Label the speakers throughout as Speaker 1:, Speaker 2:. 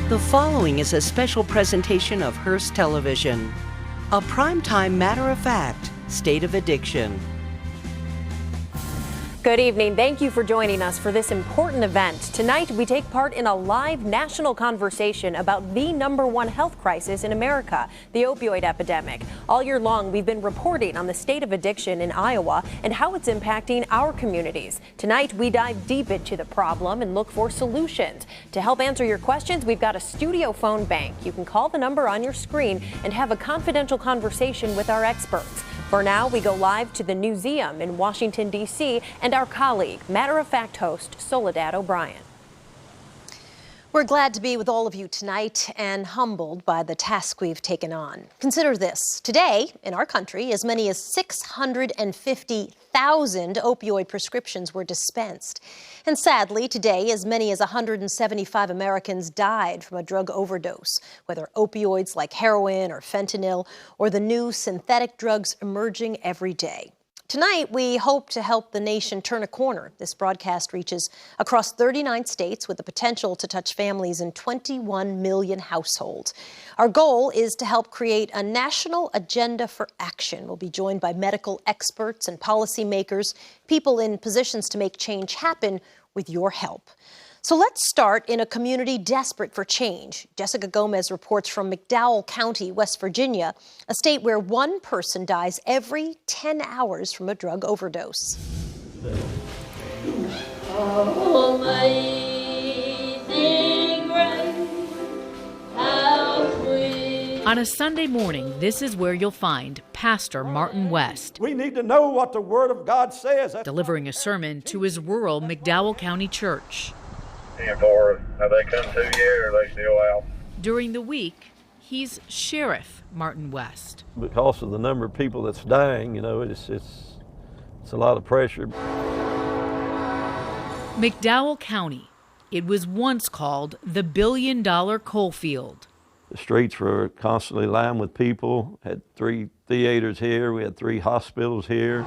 Speaker 1: The following is a special presentation of Hearst Television. A primetime matter of fact, State of Addiction.
Speaker 2: Good evening. Thank you for joining us for this important event. Tonight, we take part in a live national conversation about the #1 health crisis in America, the opioid epidemic. All year long, we've been reporting on the state of addiction in Iowa and how it's impacting our communities. Tonight, we dive deep into the problem and look for solutions. To help answer your questions, we've got a studio phone bank. You can call the number on your screen and have a confidential conversation with our experts. For now, we go live to the Newseum in Washington, D.C., and our colleague, Matter of Fact host Soledad O'Brien.
Speaker 3: We're glad to be with all of you tonight and humbled by the task we've taken on. Consider this. Today, in our country, as many as 650,000 opioid prescriptions were dispensed. And sadly, today, as many as 175 Americans died from a drug overdose, whether opioids like heroin or fentanyl, or the new synthetic drugs emerging every day. Tonight, we hope to help the nation turn a corner. This broadcast reaches across 39 states with the potential to touch families in 21 million households. Our goal is to help create a national agenda for action. We'll be joined by medical experts and policymakers, people in positions to make change happen with your help. So let's start in a community desperate for change. Jessica Gomez reports from McDowell County, West Virginia, a state where one person dies every 10 hours from a drug overdose.
Speaker 4: On a Sunday morning, this is where you'll find Pastor Martin West.
Speaker 5: We need to know what the Word of God says.
Speaker 4: Delivering a sermon to his rural McDowell County church.
Speaker 6: And for have they come to you or are they still out?
Speaker 4: During the week, he's Sheriff Martin West.
Speaker 5: Because of the number of people that's dying, you know, it's a lot of pressure.
Speaker 4: McDowell County. It was once called the billion-dollar coal field.
Speaker 5: The streets were constantly lined with people. Had 3 theaters here. We had 3 hospitals here.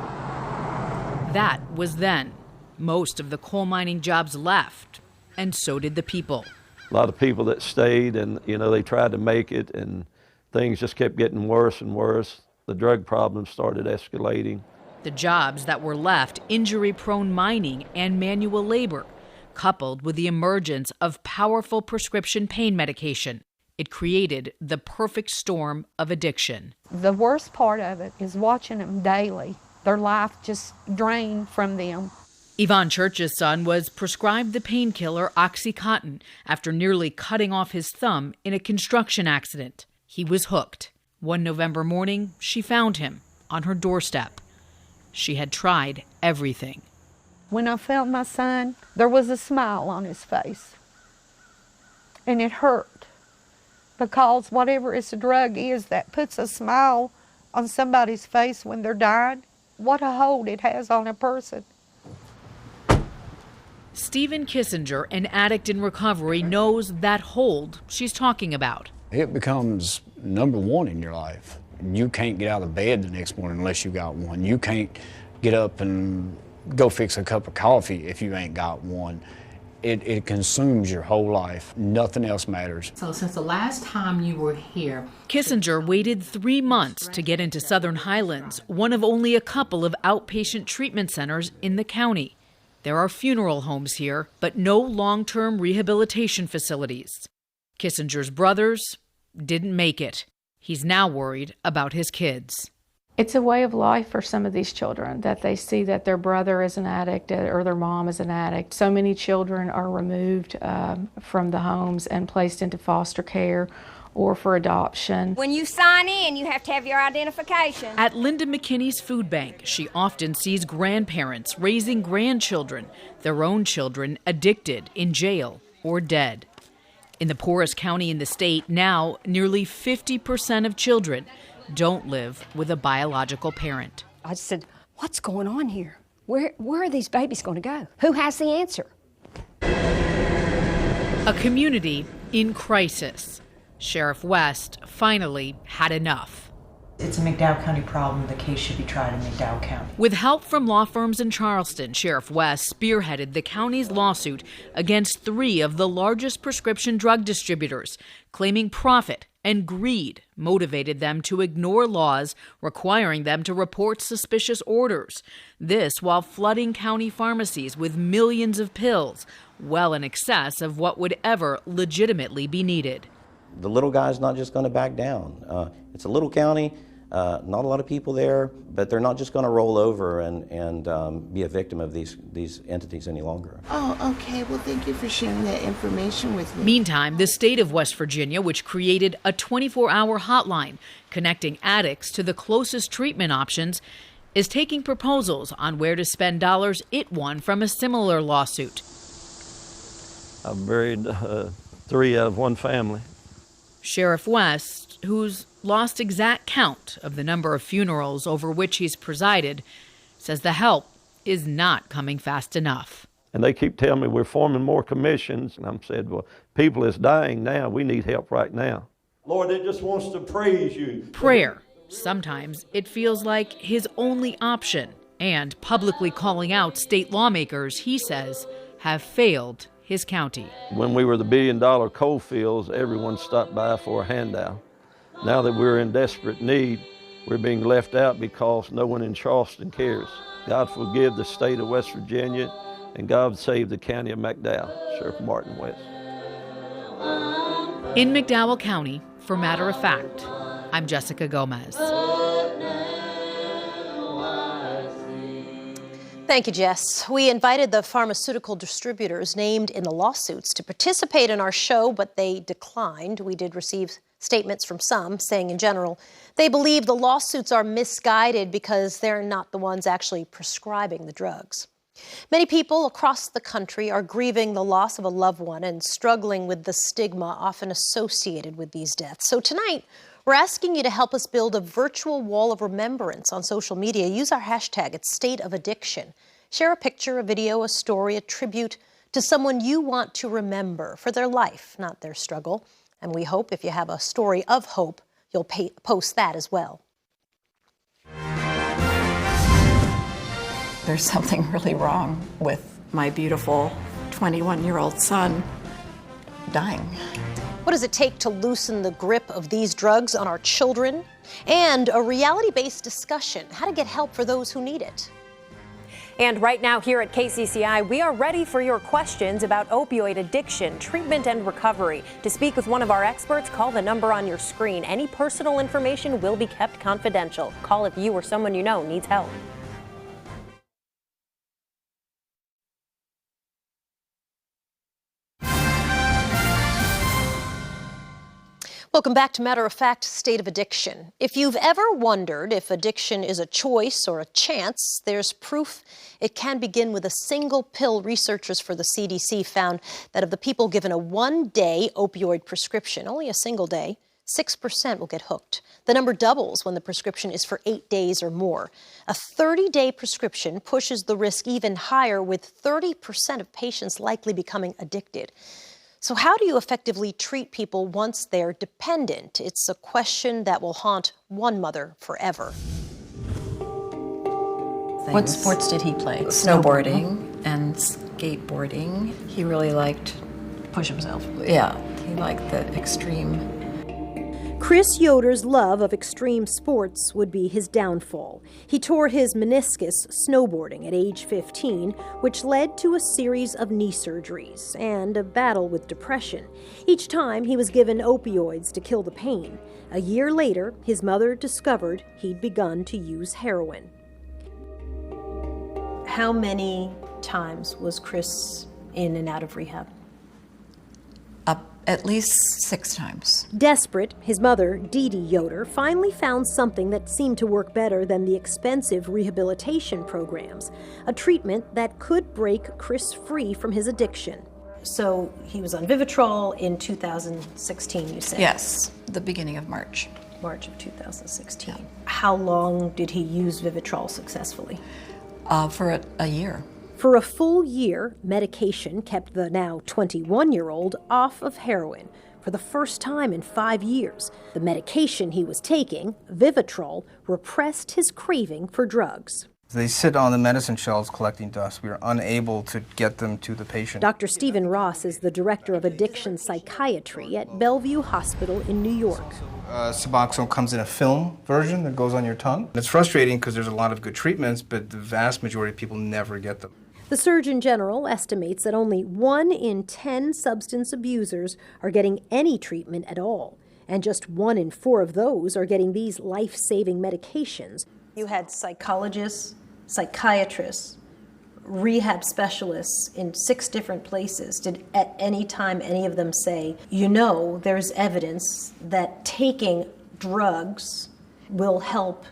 Speaker 4: That was then. Most of the coal mining jobs left, and so did the people.
Speaker 5: A lot of people that stayed, and you know, they tried to make it, and things just kept getting worse and worse. The drug problem started escalating.
Speaker 4: The jobs that were left, injury-prone mining and manual labor, coupled with the emergence of powerful prescription pain medication. It created the perfect storm of addiction.
Speaker 7: The worst part of it is watching them daily. Their life just drained from them.
Speaker 4: Yvonne Church's son was prescribed the painkiller OxyContin after nearly cutting off his thumb in a construction accident. He was hooked. One November morning, she found him on her doorstep. She had tried everything.
Speaker 7: When I found my son, there was a smile on his face. And it hurt, because whatever this drug is that puts a smile on somebody's face when they're dying, what a hold it has on a person.
Speaker 4: Stephen Kissinger, an addict in recovery, knows that hold she's talking about.
Speaker 8: It becomes #1 in your life. You can't get out of bed the next morning unless you got one. You can't get up and go fix a cup of coffee if you ain't got one. It consumes your whole life. Nothing else matters.
Speaker 9: So since the last time you were here...
Speaker 4: Kissinger waited 3 months to get into Southern Highlands, one of only a couple of outpatient treatment centers in the county. There are funeral homes here, but no long-term rehabilitation facilities. Kissinger's brothers didn't make it. He's now worried about his kids.
Speaker 10: It's a way of life for some of these children, that they see that their brother is an addict or their mom is an addict. So many children are removed from the homes and placed into foster care or for adoption.
Speaker 11: When you sign in, you have to have your identification.
Speaker 4: At Linda McKinney's food bank, she often sees grandparents raising grandchildren, their own children addicted, in jail, or dead. In the poorest county in the state, now nearly 50% of children don't live with a biological parent.
Speaker 11: I just said, what's going on here? Where are these babies going to go? Who has the answer?
Speaker 4: A community in crisis. Sheriff West finally had enough.
Speaker 12: It's a McDowell County problem. The case should be tried in McDowell County.
Speaker 4: With help from law firms in Charleston, Sheriff West spearheaded the county's lawsuit against 3 of the largest prescription drug distributors, claiming profit and greed motivated them to ignore laws requiring them to report suspicious orders. This while flooding county pharmacies with millions of pills, well in excess of what would ever legitimately be needed.
Speaker 13: The little guy's not just going to back down. It's a little county. Not a lot of people there, but they're not just going to roll over and be a victim of these entities any longer.
Speaker 14: Oh, okay. Well, thank you for sharing that information with me.
Speaker 4: Meantime, the state of West Virginia, which created a 24-hour hotline connecting addicts to the closest treatment options, is taking proposals on where to spend dollars it won from a similar lawsuit.
Speaker 5: I've buried 3 out of 1 family.
Speaker 4: Sheriff West, who's lost exact count of the number of funerals over which he's presided, says the help is not coming fast enough.
Speaker 5: And they keep telling me we're forming more commissions, and I'm saying, well, people is dying now. We need help right now. Lord, it just wants to praise you.
Speaker 4: Prayer. Sometimes it feels like his only option, and publicly calling out state lawmakers he says have failed his county.
Speaker 5: When we were the billion-dollar coal fields, everyone stopped by for a handout. Now that we're in desperate need, we're being left out because no one in Charleston cares. God forgive the state of West Virginia, and God save the county of McDowell. Sheriff Martin West.
Speaker 4: In McDowell County, for Matter of Fact, I'm Jessica Gomez.
Speaker 3: Thank you, Jess. We invited the pharmaceutical distributors named in the lawsuits to participate in our show, but they declined. We did receive statements from some saying in general they believe the lawsuits are misguided because they're not the ones actually prescribing the drugs. Many people across the country are grieving the loss of a loved one and struggling with the stigma often associated with these deaths. So tonight, we're asking you to help us build a virtual wall of remembrance on social media. Use our hashtag, it's State of Addiction. Share a picture, a video, a story, a tribute to someone you want to remember for their life, not their struggle. And we hope if you have a story of hope, you'll post that as well.
Speaker 15: There's something really wrong with my beautiful 21-year-old son dying.
Speaker 3: What does it take to loosen the grip of these drugs on our children? And a reality-based discussion, how to get help for those who need it.
Speaker 2: And right now here at KCCI, we are ready for your questions about opioid addiction, treatment, and recovery. To speak with one of our experts, call the number on your screen. Any personal information will be kept confidential. Call if you or someone you know needs help.
Speaker 3: Welcome back to Matter of Fact, State of Addiction. If you've ever wondered if addiction is a choice or a chance, there's proof it can begin with a single pill. Researchers for the CDC found that of the people given a one-day opioid prescription, only a single day, 6% will get hooked. The number doubles when the prescription is for 8 days or more. A 30-day prescription pushes the risk even higher, with 30% of patients likely becoming addicted. So how do you effectively treat people once they're dependent? It's a question that will haunt one mother forever.
Speaker 15: What sports did he play? Snowboarding and skateboarding. He really liked
Speaker 3: push himself.
Speaker 15: Yeah, he liked the extreme.
Speaker 16: Chris Yoder's love of extreme sports would be his downfall. He tore his meniscus snowboarding at age 15, which led to a series of knee surgeries and a battle with depression. Each time he was given opioids to kill the pain. A year later, his mother discovered he'd begun to use heroin.
Speaker 3: How many times was Chris in and out of rehab?
Speaker 15: At least 6 times.
Speaker 16: Desperate, his mother, Dee Dee Yoder, finally found something that seemed to work better than the expensive rehabilitation programs, a treatment that could break Chris free from his addiction.
Speaker 3: So he was on Vivitrol in 2016, you said?
Speaker 15: Yes, the beginning of March.
Speaker 3: March of 2016.
Speaker 15: Yeah.
Speaker 3: How long did he use Vivitrol successfully?
Speaker 15: For a year.
Speaker 16: For a full year, medication kept the now 21-year-old off of heroin. For the first time in 5 years, the medication he was taking, Vivitrol, repressed his craving for drugs.
Speaker 17: They sit on the medicine shelves collecting dust. We are unable to get them to the patient.
Speaker 16: Dr. Stephen Ross is the director of addiction psychiatry at Bellevue Hospital in New York.
Speaker 17: Suboxone comes in a film version that goes on your tongue. It's frustrating because there's a lot of good treatments, but the vast majority of people never get them.
Speaker 16: The Surgeon General estimates that only 1 in 10 substance abusers are getting any treatment at all, and just 1 in 4 of those are getting these life-saving medications. You had psychologists, psychiatrists, rehab specialists in 6 different places. Did at any time any of them say, there's evidence that taking drugs will help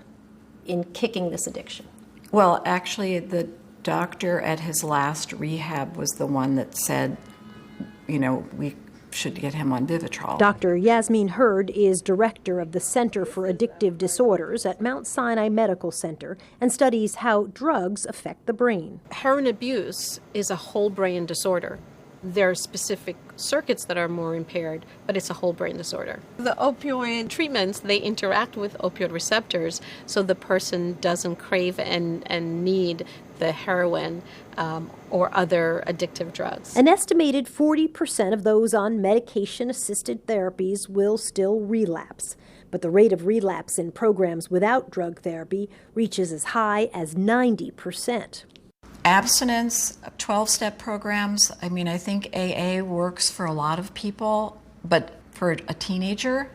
Speaker 16: in kicking this addiction?
Speaker 15: Well, actually, the doctor at his last rehab was the one that said, we should get him on Vivitrol.
Speaker 16: Dr. Yasmin Hurd is director of the Center for Addictive Disorders at Mount Sinai Medical Center and studies how drugs affect the brain.
Speaker 18: Heroin abuse is a whole brain disorder. There are specific circuits that are more impaired, but it's a whole brain disorder. The opioid treatments, they interact with opioid receptors, so the person doesn't crave and need the heroin or other addictive drugs.
Speaker 16: An estimated 40% of those on medication-assisted therapies will still relapse, but the rate of relapse in programs without drug therapy reaches as high as 90%.
Speaker 15: Abstinence, 12-step programs, I think AA works for a lot of people, but for a teenager,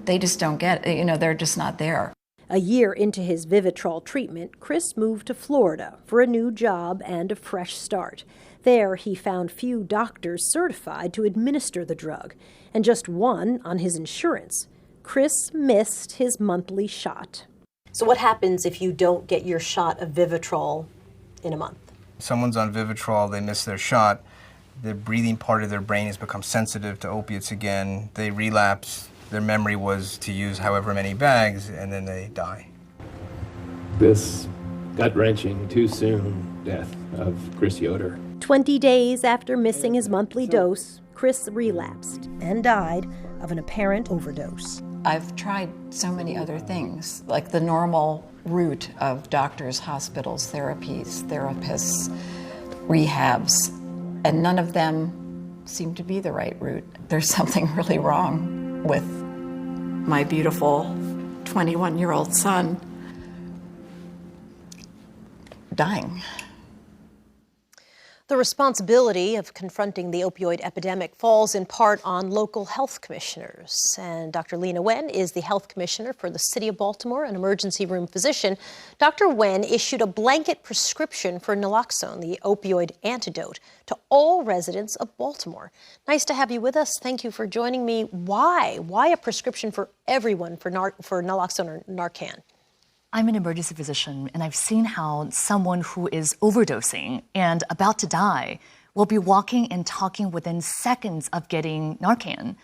Speaker 15: they just don't get it. They're just not there.
Speaker 16: A year into his Vivitrol treatment, Chris moved to Florida for a new job and a fresh start. There, he found few doctors certified to administer the drug, and just one on his insurance. Chris missed his monthly shot. So what happens if you don't get your shot of Vivitrol in a month?
Speaker 17: Someone's on Vivitrol, they miss their shot, the breathing part of their brain has become sensitive to opiates again, they relapse, their memory was to use however many bags, and then they die.
Speaker 19: This gut-wrenching, too soon death of Chris Yoder.
Speaker 16: 20 days after missing his monthly dose, Chris relapsed and died of an apparent overdose.
Speaker 15: I've tried so many other things, like the normal route of doctors, hospitals, therapies, therapists, rehabs, and none of them seem to be the right route. There's something really wrong with my beautiful 21-year-old son dying.
Speaker 3: The responsibility of confronting the opioid epidemic falls in part on local health commissioners. And Dr. Lena Wen is the health commissioner for the City of Baltimore, an emergency room physician. Dr. Wen issued a blanket prescription for naloxone, the opioid antidote, to all residents of Baltimore. Nice to have you with us. Thank you for joining me. Why? Why a prescription for everyone for naloxone or Narcan?
Speaker 20: I'm an emergency physician, and I've seen how someone who is overdosing and about to die will be walking and talking within seconds of getting Narcan.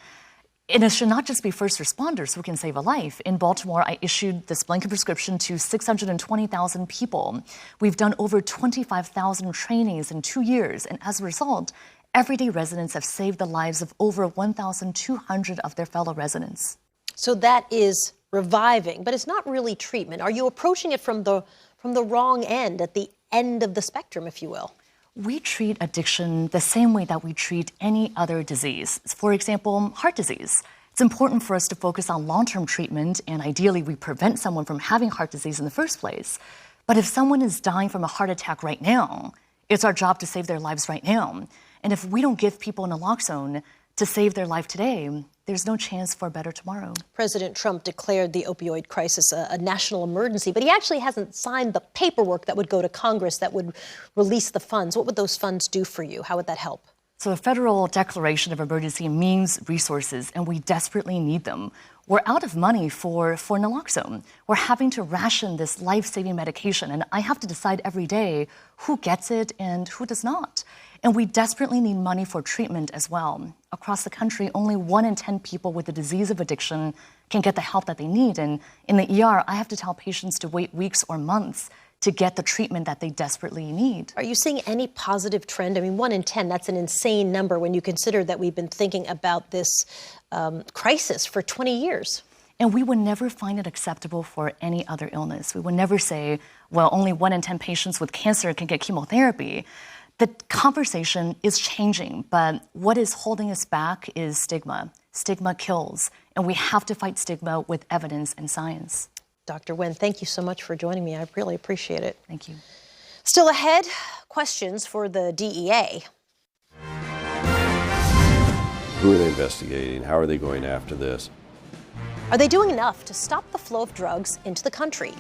Speaker 20: And it should not just be first responders who can save a life. In Baltimore, I issued this blanket prescription to 620,000 people. We've done over 25,000 trainings in 2 years, and as a result, everyday residents have saved the lives of over 1,200 of their fellow residents.
Speaker 3: So that is reviving, but it's not really treatment. Are you approaching it from the wrong end, at the end of the spectrum, if you will?
Speaker 20: We treat addiction the same way that we treat any other disease. For example, heart disease. It's important for us to focus on long-term treatment, and ideally we prevent someone from having heart disease in the first place. But if someone is dying from a heart attack right now, it's our job to save their lives right now. And if we don't give people naloxone to save their life today, there's no chance for a better tomorrow.
Speaker 3: President Trump declared the opioid crisis a national emergency, but he actually hasn't signed the paperwork that would go to Congress that would release the funds. What would those funds do for you? How would that help?
Speaker 20: So a federal declaration of emergency means resources, and we desperately need them. We're out of money for naloxone. We're having to ration this life-saving medication, and I have to decide every day who gets it and who does not. And we desperately need money for treatment as well. Across the country, only 1 in 10 people with the disease of addiction can get the help that they need. And in the ER, I have to tell patients to wait weeks or months to get the treatment that they desperately need.
Speaker 3: Are you seeing any positive trend? I mean, 1 in 10, that's an insane number when you consider that we've been thinking about this crisis for 20 years.
Speaker 20: And we would never find it acceptable for any other illness. We would never say, well, only 1 in 10 patients with cancer can get chemotherapy. The conversation is changing, but what is holding us back is stigma. Stigma kills, and we have to fight stigma with evidence and science.
Speaker 3: Dr. Wen, thank you so much for joining me. I really appreciate it.
Speaker 20: Thank you.
Speaker 3: Still ahead, questions for the DEA.
Speaker 21: Who are they investigating? How are they going after this?
Speaker 3: Are they doing enough to stop the flow of drugs into the country?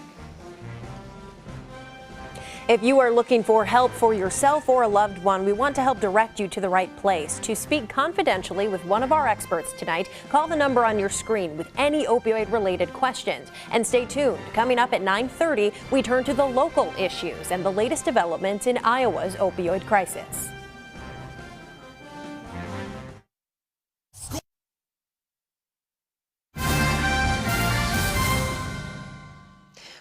Speaker 2: If you are looking for help for yourself or a loved one, we want to help direct you to the right place. To speak confidentially with one of our experts tonight, call the number on your screen with any opioid-related questions. And stay tuned. Coming up at 9:30, we turn to the local issues and the latest developments in Iowa's opioid crisis.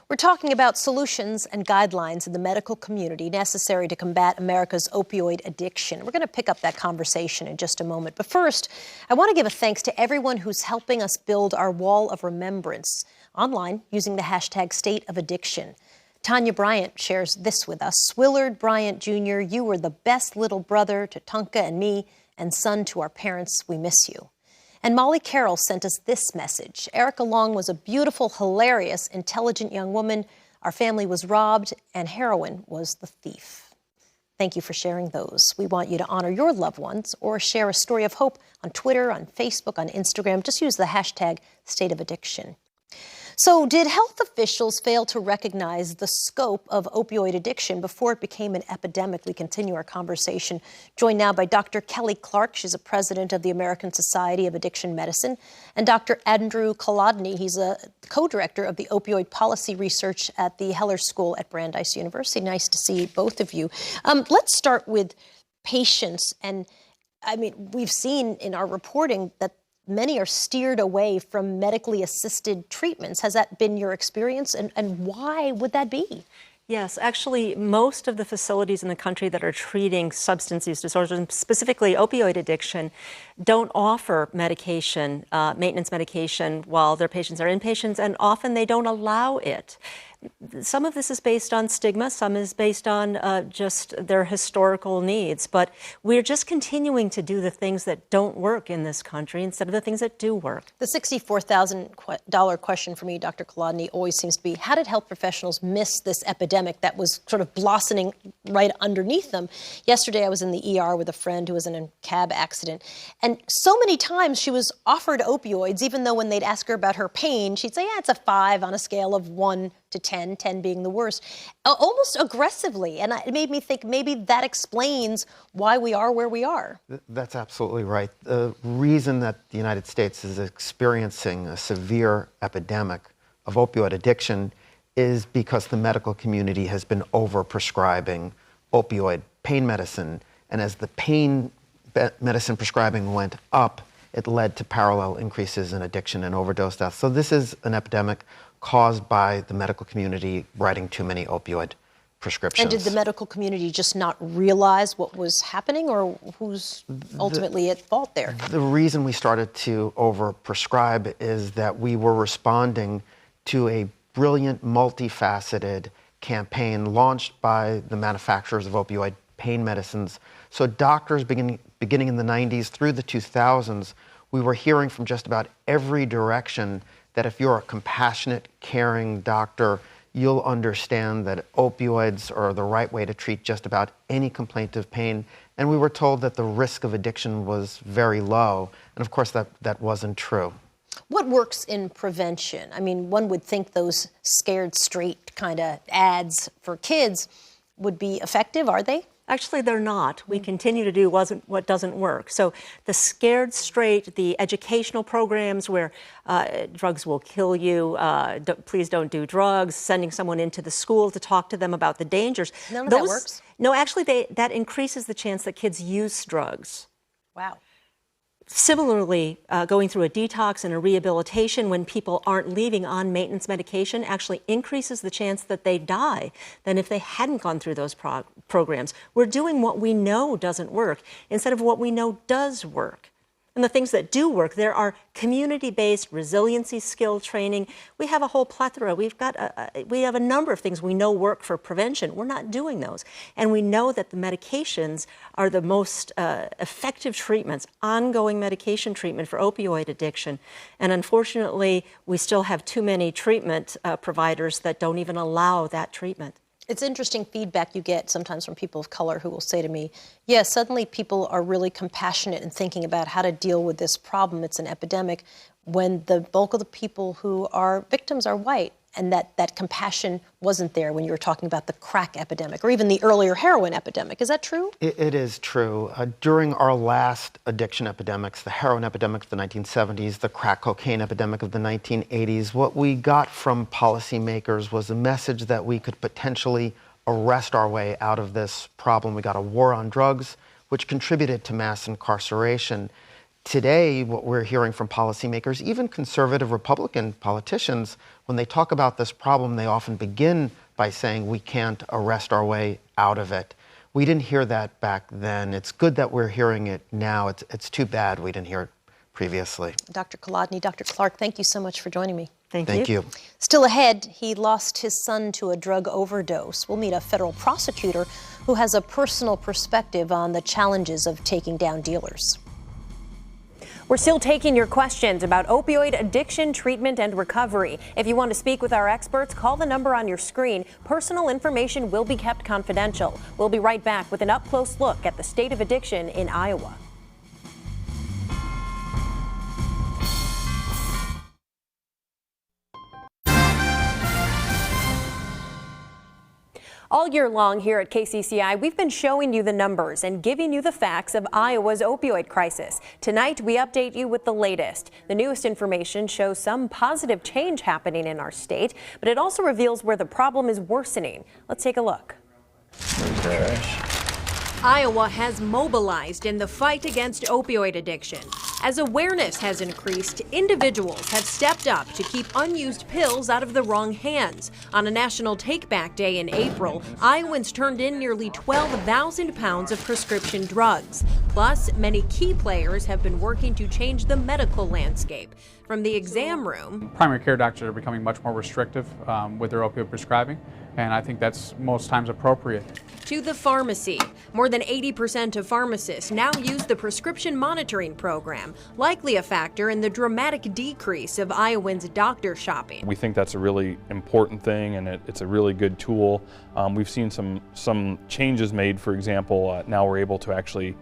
Speaker 3: We're talking about solutions and guidelines in the medical community necessary to combat America's opioid addiction. We're going to pick up that conversation in just a moment. But first, I want to give a thanks to everyone who's helping us build our wall of remembrance online using the hashtag #StateOfAddiction. Tanya Bryant shares this with us. Willard Bryant Jr., you were the best little brother to Tonka and me, and son to our parents. We miss you. And Molly Carroll sent us this message. Erica Long was a beautiful, hilarious, intelligent young woman. Our family was robbed, and heroin was the thief. Thank you for sharing those. We want you to honor your loved ones or share a story of hope on Twitter, on Facebook, on Instagram. Just use the hashtag #StateOfAddiction. So did health officials fail to recognize the scope of opioid addiction before it became an epidemic? We continue our conversation. Joined now by Dr. Kelly Clark. She's a president of the American Society of Addiction Medicine. And Dr. Andrew Kolodny. He's a co-director of the opioid policy research at the Heller School at Brandeis University. Nice to see both of you. Let's start with patients. And I mean, we've seen in our reporting that many are steered away from medically assisted treatments. Has that been your experience, and why would that be?
Speaker 22: Yes, actually, most of the facilities in the country that are treating substance use disorders, and specifically opioid addiction, don't offer medication, maintenance medication, while their patients are inpatients, and often they don't allow it. Some of this is based on stigma, some is based on just their historical needs, but we're just continuing to do the things that don't work in this country instead of the things that do work.
Speaker 3: The $64,000 question for me, Dr. Kolodny, always seems to be, how did health professionals miss this epidemic that was sort of blossoming right underneath them? Yesterday, I was in the ER with a friend who was in a cab accident, and so many times she was offered opioids, even though when they'd ask her about her pain, she'd say, yeah, it's a 5 on a scale of 1 to 10, 10 being the worst, almost aggressively. And it made me think maybe that explains why we are where we are.
Speaker 23: That's absolutely right. The reason that the United States is experiencing a severe epidemic of opioid addiction is because the medical community has been over-prescribing opioid pain medicine. And as the pain medicine prescribing went up, it led to parallel increases in addiction and overdose deaths. So this is an epidemic caused by the medical community writing too many opioid prescriptions.
Speaker 3: And did the medical community just not realize what was happening, or who's ultimately at fault there?
Speaker 23: The reason we started to overprescribe is that we were responding to a brilliant, multifaceted campaign launched by the manufacturers of opioid pain medicines. So doctors beginning in the 90s through the 2000s, we were hearing from just about every direction that if you're a compassionate, caring doctor, you'll understand that opioids are the right way to treat just about any complaint of pain. And we were told that the risk of addiction was very low. And of course, that wasn't true.
Speaker 3: What works in prevention? I mean, one would think those scared straight kind of ads for kids would be effective. Are they?
Speaker 22: Actually, they're not. We continue to do what doesn't work. So the scared straight, the educational programs where drugs will kill you, please don't do drugs, sending someone into the school to talk to them about the dangers.
Speaker 3: None of that works?
Speaker 22: No, actually, that increases the chance that kids use drugs.
Speaker 3: Wow.
Speaker 22: Similarly, going through a detox and a rehabilitation when people aren't leaving on maintenance medication actually increases the chance that they die than if they hadn't gone through those programs. We're doing what we know doesn't work instead of what we know does work. And the things that do work, there are community-based resiliency skill training. We have a whole plethora. We have a number of things we know work for prevention. We're not doing those. And we know that the medications are the most effective treatments, ongoing medication treatment for opioid addiction. And unfortunately, we still have too many treatment providers that don't even allow that treatment.
Speaker 3: It's interesting feedback you get sometimes from people of color who will say to me, yeah, suddenly people are really compassionate and thinking about how to deal with this problem. It's an epidemic, when the bulk of the people who are victims are white. And that compassion wasn't there when you were talking about the crack epidemic or even the earlier heroin epidemic. Is that true?
Speaker 23: It is true. During our last addiction epidemics, the heroin epidemic of the 1970s, the crack cocaine epidemic of the 1980s, what we got from policymakers was a message that we could potentially arrest our way out of this problem. We got a war on drugs, which contributed to mass incarceration. Today, what we're hearing from policymakers, even conservative Republican politicians, when they talk about this problem, they often begin by saying we can't arrest our way out of it. We didn't hear that back then. It's good that we're hearing it now. It's too bad we didn't hear it previously.
Speaker 3: Dr. Kolodny, Dr. Clark, thank you so much for joining me.
Speaker 23: Thank you.
Speaker 3: Still ahead, he lost his son to a drug overdose. We'll meet a federal prosecutor who has a personal perspective on the challenges of taking down dealers.
Speaker 2: We're still taking your questions about opioid addiction, treatment, and recovery. If you want to speak with our experts, call the number on your screen. Personal information will be kept confidential. We'll be right back with an up-close look at the state of addiction in Iowa. All year long here at KCCI, we've been showing you the numbers and giving you the facts of Iowa's opioid crisis. Tonight, we update you with the latest. The newest information shows some positive change happening in our state, but it also reveals where the problem is worsening. Let's take a look. Iowa has mobilized in the fight against opioid addiction. As awareness has increased, individuals have stepped up to keep unused pills out of the wrong hands. On a National Take-Back Day in April, Iowans turned in nearly 12,000 pounds of prescription drugs. Plus, many key players have been working to change the medical landscape. From the exam room,
Speaker 1: primary care doctors are becoming much more restrictive with their opioid prescribing, and I think that's most times appropriate.
Speaker 2: To the pharmacy. More than 80% of pharmacists now use the prescription monitoring program, likely a factor in the dramatic decrease of Iowans' doctor shopping.
Speaker 6: We think that's a really important thing, and it's a really good tool. We've seen some changes made. For example, now we're able to actually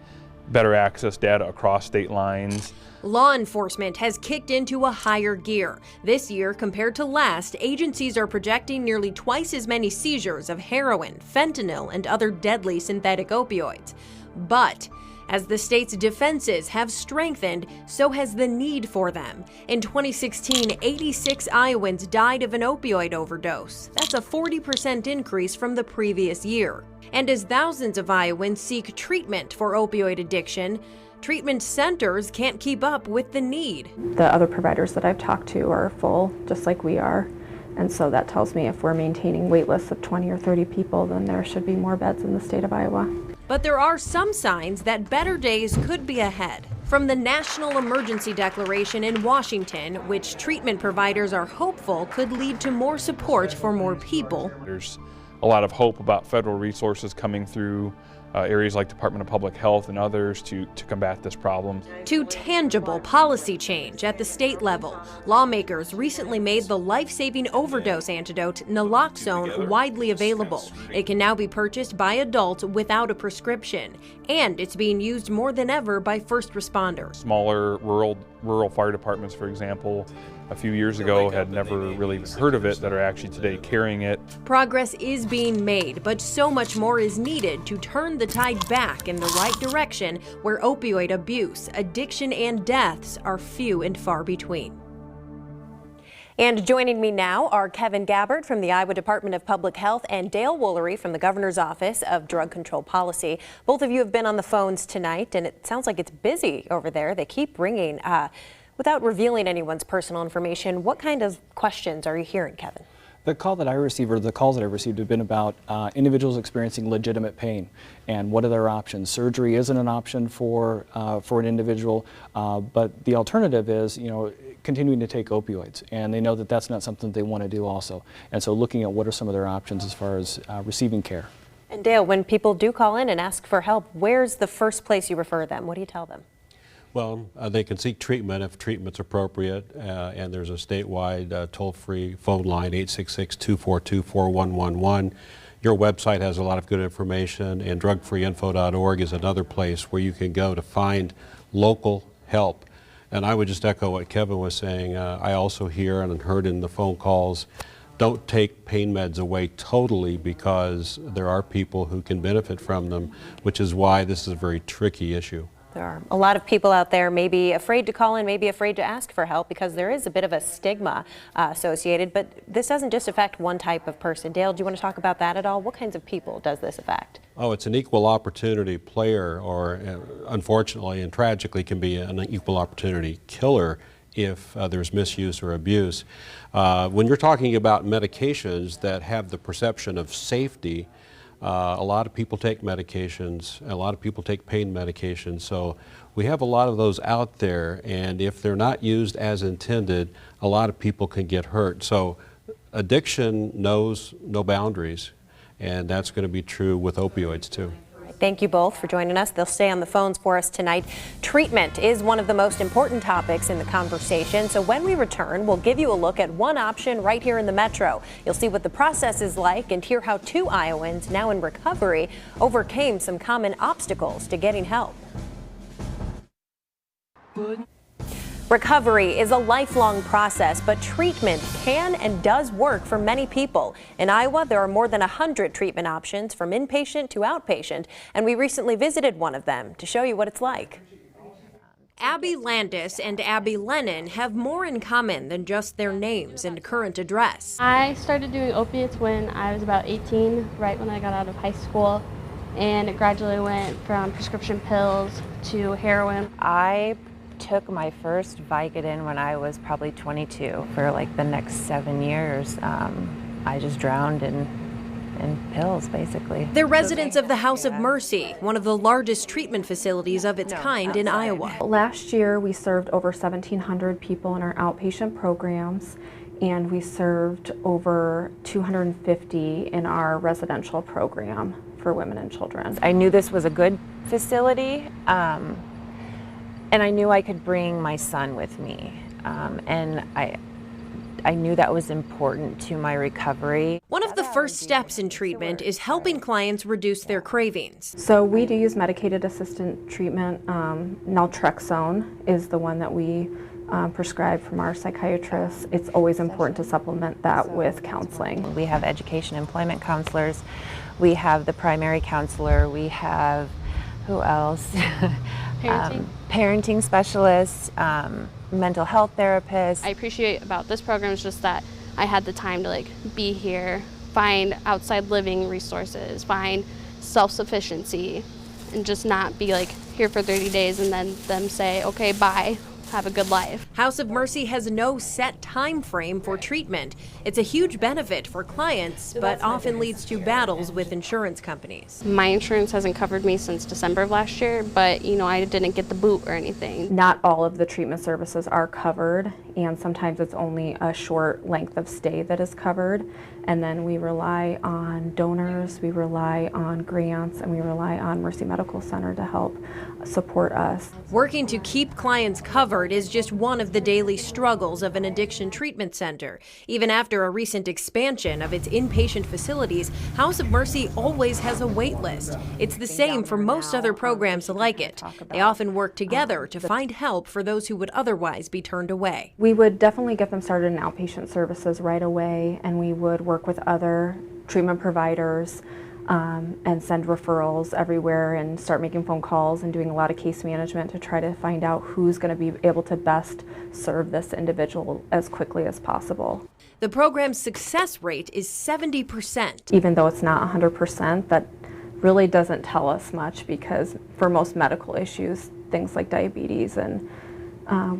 Speaker 6: better access data across state lines.
Speaker 2: Law enforcement has kicked into a higher gear. This year, compared to last, agencies are projecting nearly twice as many seizures of heroin, fentanyl, and other deadly synthetic opioids. But as the state's defenses have strengthened, so has the need for them. In 2016, 86 Iowans died of an opioid overdose. That's a 40% increase from the previous year. And as thousands of Iowans seek treatment for opioid addiction, treatment centers can't keep up with the need.
Speaker 10: The other providers that I've talked to are full, just like we are. And so that tells me if we're maintaining wait lists of 20 or 30 people, then there should be more beds in the state of Iowa.
Speaker 2: But there are some signs that better days could be ahead. From the National Emergency Declaration in Washington, which treatment providers are hopeful could lead to more support for more people.
Speaker 6: There's a lot of hope about federal resources coming through areas like Department of Public Health and others to combat this problem.
Speaker 2: To tangible policy change at the state level. Lawmakers recently made the life-saving overdose antidote naloxone widely available. It can now be purchased by adults without a prescription, and it's being used more than ever by first responders.
Speaker 6: Smaller rural fire departments, for example, a few years ago had never really heard of it, that are actually today carrying it.
Speaker 2: Progress is being made, but so much more is needed to turn the tide back in the right direction, where opioid abuse, addiction, and deaths are few and far between. And joining me now are Kevin Gabbard from the Iowa Department of Public Health and Dale Woolery from the Governor's Office of Drug Control Policy. Both of you have been on the phones tonight, and it sounds like it's busy over there. They keep ringing. Without revealing anyone's personal information, what kind of questions are you hearing, Kevin?
Speaker 7: The calls that I received have been about individuals experiencing legitimate pain and what are their options. Surgery isn't an option for an individual, but the alternative is, continuing to take opioids, and they know that that's not something they want to do also. And so looking at what are some of their options as far as receiving care.
Speaker 2: And Dale, when people do call in and ask for help, where's the first place you refer them? What do you tell them?
Speaker 21: Well, they can seek treatment if treatment's appropriate, and there's a statewide toll-free phone line, 866-242-4111. Your website has a lot of good information, and drugfreeinfo.org is another place where you can go to find local help. And I would just echo what Kevin was saying. I also hear and heard in the phone calls, don't take pain meds away totally, because there are people who can benefit from them, which is why this is a very tricky issue.
Speaker 2: There are a lot of people out there maybe afraid to call in, maybe afraid to ask for help because there is a bit of a stigma associated, but this doesn't just affect one type of person. Dale, do you want to talk about that at all? What kinds of people does this affect?
Speaker 21: Oh, it's an equal opportunity player, or unfortunately and tragically can be an equal opportunity killer if there's misuse or abuse. When you're talking about medications that have the perception of safety, a lot of people take medications, a lot of people take pain medications, so we have a lot of those out there, and if they're not used as intended, a lot of people can get hurt. So addiction knows no boundaries, and that's going to be true with opioids too.
Speaker 2: Thank you both for joining us. They'll stay on the phones for us tonight. Treatment is one of the most important topics in the conversation. So when we return, we'll give you a look at one option right here in the Metro. You'll see what the process is like and hear how 2 Iowans now in recovery overcame some common obstacles to getting help. Recovery is a lifelong process, but treatment can and does work for many people. In Iowa, there are more than 100 treatment options from inpatient to outpatient, and we recently visited one of them to show you what it's like. Abby Landis and Abby Lennon have more in common than just their names and current address.
Speaker 8: I started doing opiates when I was about 18, right when I got out of high school, and it gradually went from prescription pills to heroin.
Speaker 9: I took my first Vicodin when I was probably 22. For like the next 7 years, I just drowned in pills, basically.
Speaker 2: They're residents of the House of Mercy, one of the largest treatment facilities of its kind in Iowa.
Speaker 24: Last year, we served over 1,700 people in our outpatient programs, and we served over 250 in our residential program for women and children.
Speaker 9: I knew this was a good facility. And I knew I could bring my son with me, and I knew that was important to my recovery.
Speaker 2: One of the first steps in treatment is helping clients reduce their cravings.
Speaker 24: So we do use medicated assisted treatment. Naltrexone is the one that we prescribe from our psychiatrists. It's always important to supplement that with counseling.
Speaker 9: We have education employment counselors, we have the primary counselor, we have, who else? Parenting specialists, mental health therapists.
Speaker 8: I appreciate about this program is just that I had the time to be here, find outside living resources, find self-sufficiency, and just not be here for 30 days and then them say, okay, bye. Have a good life.
Speaker 2: House of Mercy has no set time frame for treatment. It's a huge benefit for clients, but often leads to battles with insurance companies.
Speaker 8: My insurance hasn't covered me since December of last year, but I didn't get the boot or anything.
Speaker 24: Not all of the treatment services are covered, and sometimes it's only a short length of stay that is covered. And then we rely on donors, we rely on grants, and we rely on Mercy Medical Center to help support us.
Speaker 2: Working to keep clients covered is just one of the daily struggles of an addiction treatment center. Even after a recent expansion of its inpatient facilities, House of Mercy always has a wait list. It's the same for most other programs like it. They often work together to find help for those who would otherwise be turned away.
Speaker 24: We would definitely get them started in outpatient services right away, and we would work with other treatment providers and send referrals everywhere and start making phone calls and doing a lot of case management to try to find out who's going to be able to best serve this individual as quickly as possible.
Speaker 2: The program's success rate is 70%.
Speaker 24: Even though it's not 100%, that really doesn't tell us much, because for most medical issues, things like diabetes and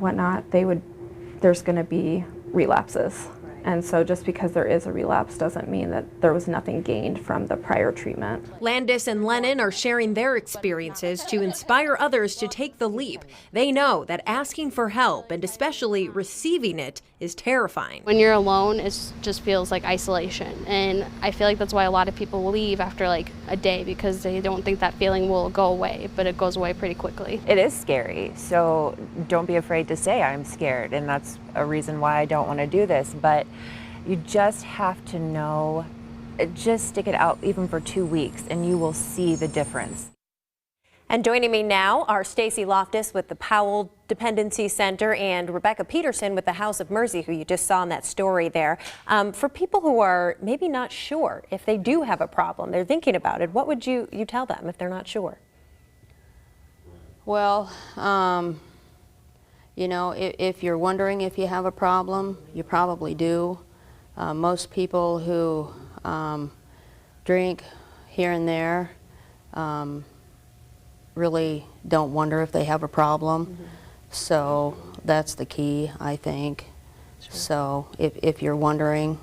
Speaker 24: whatnot, there's going to be relapses. And so just because there is a relapse doesn't mean that there was nothing gained from the prior treatment.
Speaker 2: Landis and Lennon are sharing their experiences to inspire others to take the leap. They know that asking for help, and especially receiving it, is terrifying.
Speaker 8: When you're alone, it just feels like isolation. And I feel like that's why a lot of people leave after like a day, because they don't think that feeling will go away, but it goes away pretty quickly.
Speaker 9: It is scary, so don't be afraid to say I'm scared, and that's a reason why I don't want to do this. But you just have to know, just stick it out even for 2 weeks and you will see the difference.
Speaker 2: And joining me now are Stacy Loftus with the Powell Dependency Center and Rebecca Peterson with the House of Mercy, who you just saw in that story there. For people who are maybe not sure if they do have a problem, they're thinking about it, what would you tell them if they're not sure?
Speaker 11: Well, you know, if you're wondering if you have a problem, you probably do. Most people who drink here and there really don't wonder if they have a problem. Mm-hmm. So that's the key, I think. Sure. So if you're wondering,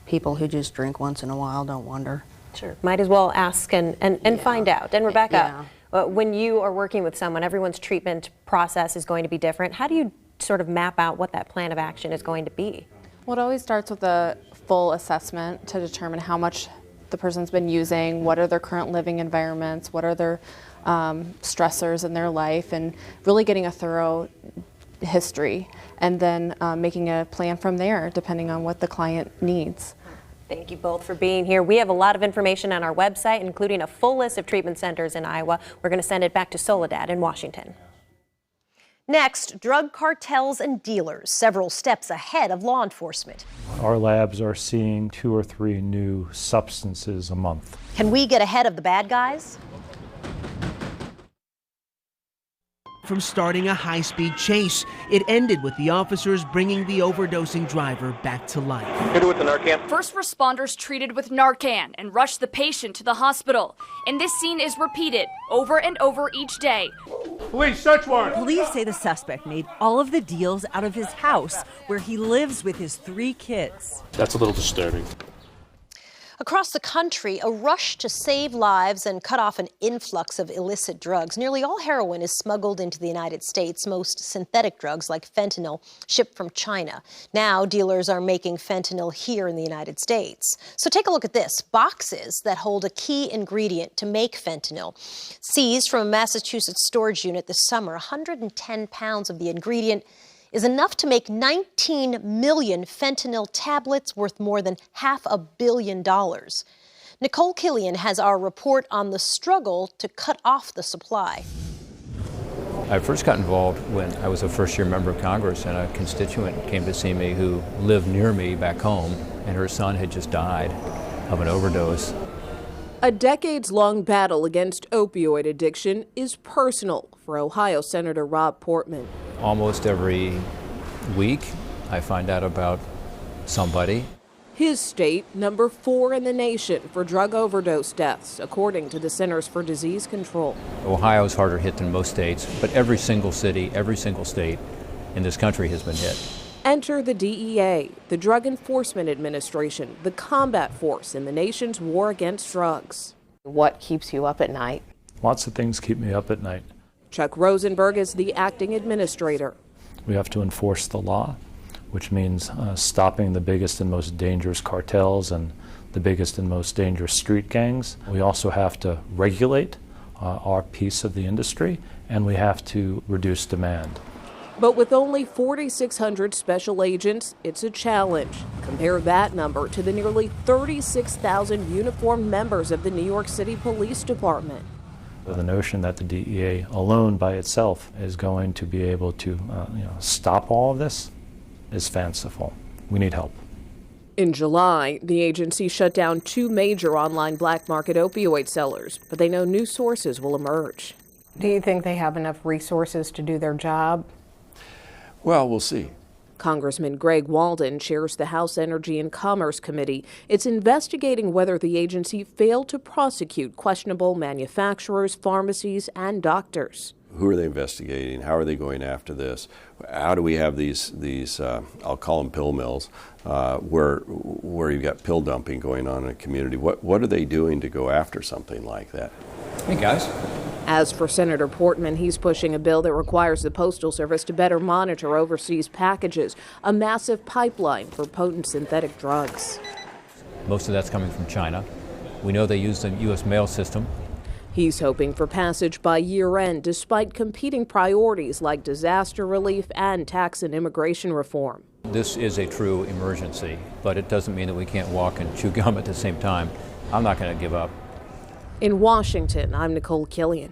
Speaker 11: people who just drink once in a while don't wonder.
Speaker 2: Sure. Might as well ask and find out. And Rebecca, when you are working with someone, everyone's treatment process is going to be different. How do you sort of map out what that plan of action is going to be?
Speaker 24: Well, it always starts with a full assessment to determine how much the person's been using, what are their current living environments, what are their stressors in their life, and really getting a thorough history, and then making a plan from there depending on what the client needs.
Speaker 2: Thank you both for being here. We have a lot of information on our website, including a full list of treatment centers in Iowa. We're going to send it back to Soledad in Washington.
Speaker 3: Next, drug cartels and dealers, several steps ahead of law enforcement.
Speaker 12: Our labs are seeing 2 or 3 new substances a month.
Speaker 3: Can we get ahead of the bad guys?
Speaker 13: From starting a high-speed chase, it ended with the officers bringing the overdosing driver back to life.
Speaker 14: Hit with the Narcan. First responders treated with Narcan and rushed the patient to the hospital. And this scene is repeated over and over each day.
Speaker 25: Police search warrant. Police say the suspect made all of the deals out of his house, where he lives with his 3 kids.
Speaker 26: That's a little disturbing.
Speaker 3: Across the country, a rush to save lives and cut off an influx of illicit drugs. Nearly all heroin is smuggled into the United States, most synthetic drugs like fentanyl shipped from China. Now, dealers are making fentanyl here in the United States. So take a look at this. Boxes that hold a key ingredient to make fentanyl. Seized from a Massachusetts storage unit this summer, 110 pounds of the ingredient is enough to make 19 million fentanyl tablets worth more than $500 million. Nicole Killian has our report on the struggle to cut off the supply.
Speaker 27: I first got involved when I was a first-year member of Congress, and a constituent came to see me who lived near me back home, and her son had just died of an overdose.
Speaker 28: A decades-long battle against opioid addiction is personal for Ohio Senator Rob Portman.
Speaker 27: Almost every week, I find out about somebody.
Speaker 28: His state, number 4 in the nation for drug overdose deaths, according to the Centers for Disease Control.
Speaker 27: Ohio is harder hit than most states, but every single city, every single state in this country has been hit.
Speaker 28: Enter the DEA, the Drug Enforcement Administration, the combat force in the nation's war against drugs.
Speaker 29: What keeps you up at night?
Speaker 12: Lots of things keep me up at night.
Speaker 28: Chuck Rosenberg is the acting administrator.
Speaker 12: We have to enforce the law, which means stopping the biggest and most dangerous cartels and the biggest and most dangerous street gangs. We also have to regulate our piece of the industry, and we have to reduce demand.
Speaker 28: But with only 4,600 special agents, it's a challenge. Compare that number to the nearly 36,000 uniformed members of the New York City Police Department.
Speaker 12: The notion that the DEA alone by itself is going to be able to stop all of this is fanciful. We need help.
Speaker 28: In July, the agency shut down 2 major online black market opioid sellers, but they know new sources will emerge.
Speaker 10: Do you think they have enough resources to do their job?
Speaker 4: Well, we'll see.
Speaker 28: Congressman Greg Walden chairs the House Energy and Commerce Committee. It's investigating whether the agency failed to prosecute questionable manufacturers, pharmacies, and doctors.
Speaker 4: Who are they investigating? How are they going after this? How do we have these I'll call them pill mills, where you've got pill dumping going on in a community? What are they doing to go after something like that?
Speaker 27: Hey, guys.
Speaker 28: As for Senator Portman, he's pushing a bill that requires the Postal Service to better monitor overseas packages, a massive pipeline for potent synthetic drugs.
Speaker 27: Most of that's coming from China. We know they use the U.S. mail system.
Speaker 28: He's hoping for passage by year-end, despite competing priorities like disaster relief and tax and immigration reform.
Speaker 27: This is a true emergency, but it doesn't mean that we can't walk and chew gum at the same time. I'm not going to give up.
Speaker 28: In Washington, I'm Nicole Killian.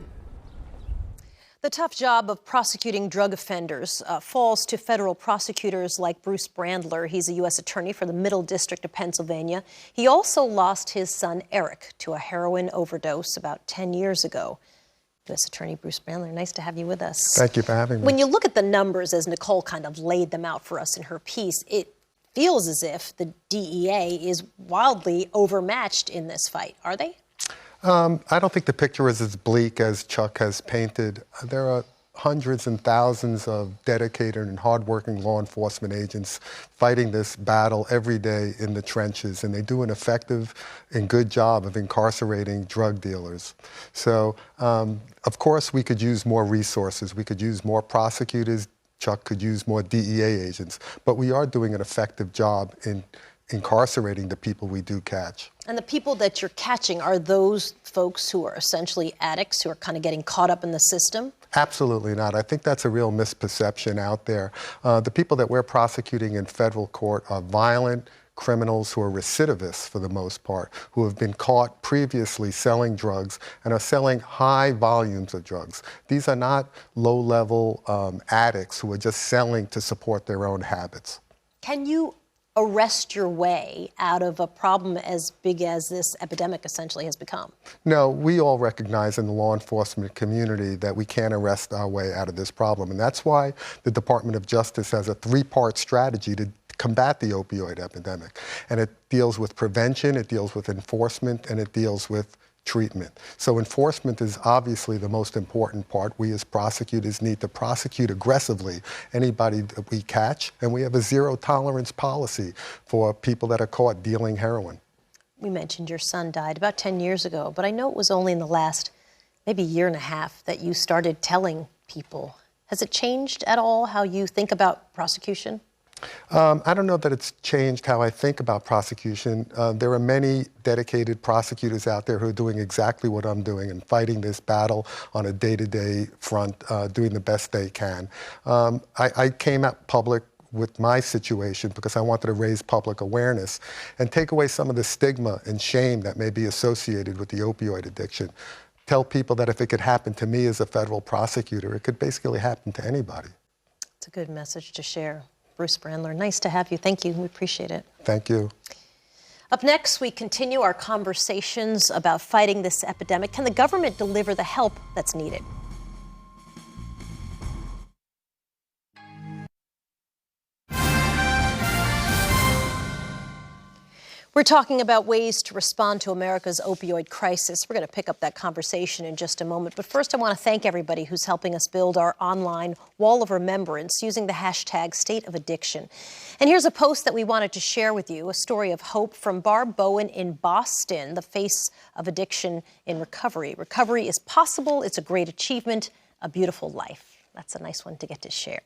Speaker 3: The tough job of prosecuting drug offenders falls to federal prosecutors like Bruce Brandler. He's a U.S. attorney for the Middle District of Pennsylvania. He also lost his son, Eric, to a heroin overdose about 10 years ago. U.S. Attorney Bruce Brandler, nice to have you with us.
Speaker 5: Thank you for having me.
Speaker 3: When you look at the numbers, as Nicole kind of laid them out for us in her piece, it feels as if the DEA is wildly overmatched in this fight. Are they?
Speaker 5: I don't think the picture is as bleak as Chuck has painted. There are hundreds and thousands of dedicated and hardworking law enforcement agents fighting this battle every day in the trenches, and they do an effective and good job of incarcerating drug dealers. So, of course, we could use more resources. We could use more prosecutors. Chuck could use more DEA agents. But we are doing an effective job in incarcerating the people we do catch.
Speaker 3: And the people that you're catching, are those folks who are essentially addicts, who are kind of getting caught up in the system?
Speaker 5: Absolutely not. I think that's a real misperception out there. The people that we're prosecuting in federal court are violent criminals who are recidivists for the most part, who have been caught previously selling drugs and are selling high volumes of drugs. These are not low-level addicts who are just selling to support their own habits.
Speaker 3: Can you arrest your way out of a problem as big as this epidemic essentially has become?
Speaker 5: No, we all recognize in the law enforcement community that we can't arrest our way out of this problem. And that's why the Department of Justice has a 3-part strategy to combat the opioid epidemic. And it deals with prevention, it deals with enforcement, and it deals with treatment. So enforcement is obviously the most important part. We as prosecutors need to prosecute aggressively anybody that we catch, and we have a zero-tolerance policy for people that are caught dealing heroin.
Speaker 3: We mentioned your son died about 10 years ago, but I know it was only in the last maybe year and a half that you started telling people. Has it changed at all how you think about prosecution?
Speaker 5: I don't know that it's changed how I think about prosecution. There are many dedicated prosecutors out there who are doing exactly what I'm doing and fighting this battle on a day-to-day front, doing the best they can. I came out public with my situation because I wanted to raise public awareness and take away some of the stigma and shame that may be associated with the opioid addiction. Tell people that if it could happen to me as a federal prosecutor, it could basically happen to anybody.
Speaker 3: It's a good message to share. Bruce Brandler, nice to have you. Thank you. We appreciate it.
Speaker 5: Thank you.
Speaker 3: Up next, we continue our conversations about fighting this epidemic. Can the government deliver the help that's needed? We're talking about ways to respond to America's opioid crisis. We're going to pick up that conversation in just a moment. But first, I want to thank everybody who's helping us build our online wall of remembrance using the hashtag #StateOfAddiction. And here's a post that we wanted to share with you, a story of hope from Barb Bowen in Boston, the face of addiction in recovery. Recovery is possible. It's a great achievement, a beautiful life. That's a nice one to get to share.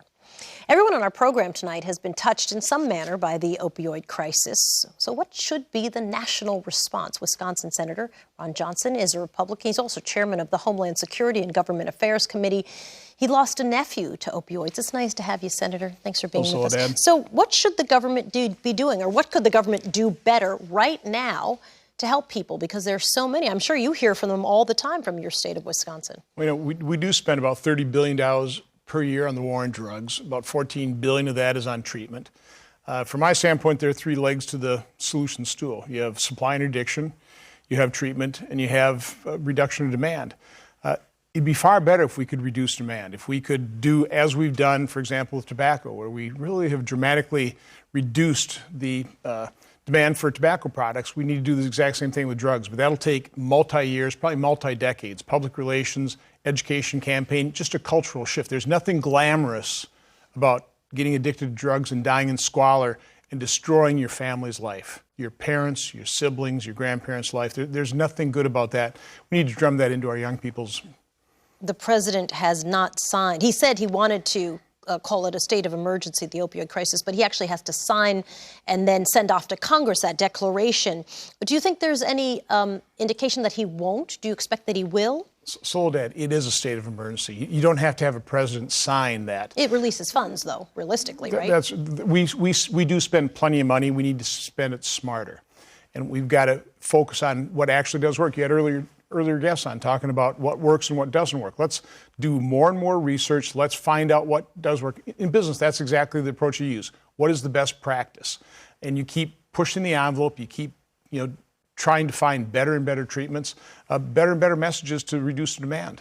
Speaker 3: Everyone on our program tonight has been touched in some manner by the opioid crisis. So what should be the national response? Wisconsin Senator Ron Johnson is a Republican. He's also chairman of the Homeland Security and Government Affairs Committee. He lost a nephew to opioids. It's nice to have you, Senator. Thanks for being with us. So what should the government be doing, or what could the government do better right now to help people? Because there's so many. I'm sure you hear from them all the time from your state of Wisconsin.
Speaker 15: Well, we do spend about $30 billion per year on the war on drugs. About $14 billion of that is on treatment. From my standpoint, there are three legs to the solution stool. You have supply and addiction, you have treatment, and you have reduction of demand. It'd be far better if we could reduce demand, if we could do as we've done, for example, with tobacco, where we really have dramatically reduced the demand for tobacco products. We need to do the exact same thing with drugs, but that'll take multi-years, probably multi-decades, public relations, education campaign, just a cultural shift. There's nothing glamorous about getting addicted to drugs and dying in squalor and destroying your family's life, your parents, your siblings, your grandparents' life. There's nothing good about that. We need to drum that into our young people's.
Speaker 3: The president has not signed. He said he wanted to call it a state of emergency, the opioid crisis, but he actually has to sign and then send off to Congress that declaration. But do you think there's any indication that he won't? Do you expect that he will?
Speaker 15: Soledad, it is a state of emergency. You don't have to have a president sign that.
Speaker 3: It releases funds, though, realistically, right?
Speaker 15: We do spend plenty of money. We need to spend it smarter. And we've got to focus on what actually does work. You had earlier guests on talking about what works and what doesn't work. Let's do more and more research. Let's find out what does work. In business, that's exactly the approach you use. What is the best practice? And you keep pushing the envelope. You keep, trying to find better and better treatments, better and better messages to reduce demand.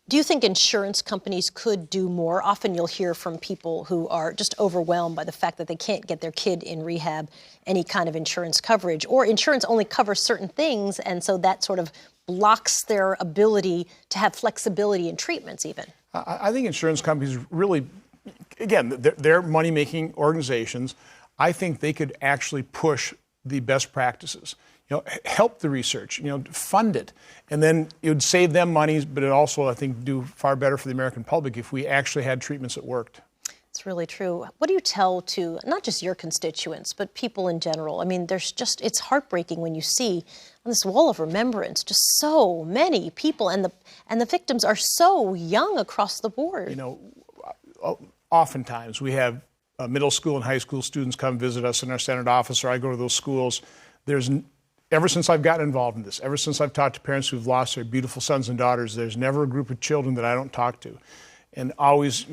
Speaker 3: Do you think insurance companies could do more? Often you'll hear from people who are just overwhelmed by the fact that they can't get their kid in rehab any kind of insurance coverage, or insurance only covers certain things, and so that sort of blocks their ability to have flexibility in treatments even.
Speaker 15: I think insurance companies really, again, they're money-making organizations. I think they could actually push the best practices. Help the research, fund it. And then it would save them money, but it also, I think, do far better for the American public if we actually had treatments that worked.
Speaker 3: It's really true. What do you tell to not just your constituents, but people in general? I mean, it's heartbreaking when you see on this wall of remembrance just so many people, and the victims are so young across the board.
Speaker 15: Oftentimes we have middle school and high school students come visit us in our Senate office, or I go to those schools. Ever since I've gotten involved in this, ever since I've talked to parents who've lost their beautiful sons and daughters, there's never a group of children that I don't talk to. And always,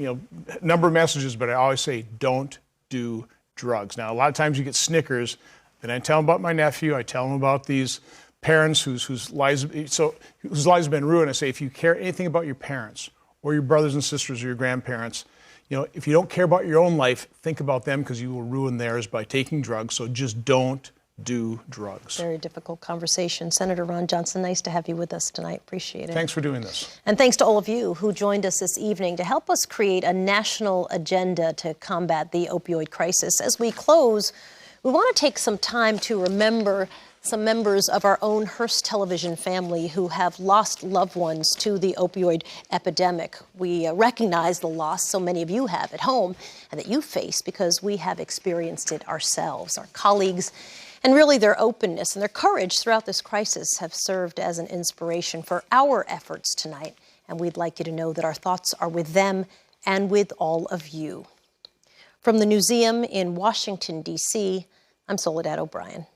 Speaker 15: number of messages, but I always say, don't do drugs. Now, a lot of times you get snickers, and I tell them about my nephew, I tell them about these parents whose lives have been ruined. I say, if you care anything about your parents or your brothers and sisters or your grandparents, if you don't care about your own life, think about them, because you will ruin theirs by taking drugs. So just don't do drugs.
Speaker 3: Very difficult conversation. Senator Ron Johnson, nice to have you with us tonight. Appreciate it.
Speaker 15: Thanks for doing this.
Speaker 3: And thanks to all of you who joined us this evening to help us create a national agenda to combat the opioid crisis. As we close, we want to take some time to remember some members of our own Hearst Television family who have lost loved ones to the opioid epidemic. We recognize the loss so many of you have at home and that you face because we have experienced it ourselves. Our colleagues and really their openness and their courage throughout this crisis have served as an inspiration for our efforts tonight. And we'd like you to know that our thoughts are with them and with all of you. From the Newseum in Washington, D.C., I'm Soledad O'Brien.